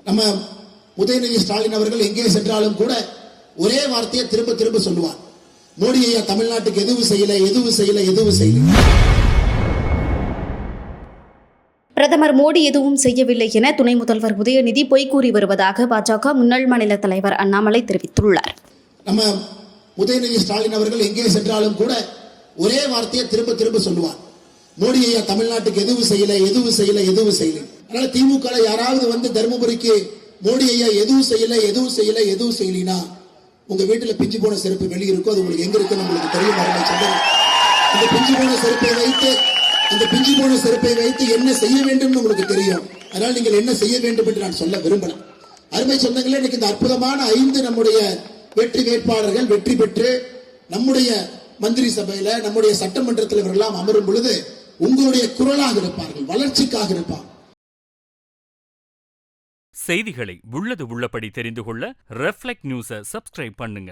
நம்ம உதயநிதி ஸ்டாலின் அவர்கள் எங்கே சென்றாலும் கூட ஒரே வார்த்தையை திரும்ப திரும்ப சொல்லுவார். மோடி ஐயா தமிழ்நாட்டுக்கு எதுவும் செய்யல. பிரதமர் மோடி எதுவும் செய்யவில்லை என துணை முதல்வர் உதயநிதி பொய் கூறி வருவதாக பாஜக முன்னாள் மாநில தலைவர் அண்ணாமலை தெரிவித்துள்ளார். நம்ம உதயநிதி ஸ்டாலின் அவர்கள் எங்கே சென்றாலும் கூட ஒரே வார்த்தையை திரும்ப திரும்ப சொல்லுவார். மோடி ஐயா தமிழ்நாட்டுக்கு எதுவும் செய்யல. அதனால திமுக யாராவது வந்து தருமபுரிக்கு மோடி ஐயா எதுவும் செய்யலினா உங்க வீட்டுல பிஞ்சு போன செருப்பு வெளியிருக்கும். அது உங்களுக்கு எங்க இருக்குன்னு உங்களுக்கு தெரியும். இந்த பிஞ்சு போன செருப்பை வைத்து என்ன செய்ய வேண்டும் உங்களுக்கு தெரியும். அதனால் நீங்கள் என்ன செய்ய வேண்டும் என்று நான் சொல்ல விரும்பல. அருமை சொந்தங்களே, இன்னைக்கு இந்த அற்புதமான 5 நம்முடைய வெற்றி வேட்பாளர்கள் வெற்றி பெற்று நம்முடைய மந்திரி சபையில நம்முடைய சட்டமன்றத்தில் இவரெல்லாம் அமரும் பொழுது உங்களுடைய குரலாக இருப்பார்கள், வளர்ச்சிக்காக இருப்பார்கள். செய்திகளை உள்ளது உள்ளபடி தெரிந்து கொள்ள ரெஃப்ளெக்ட் நியூஸை சப்ஸ்கிரைப் பண்ணுங்க.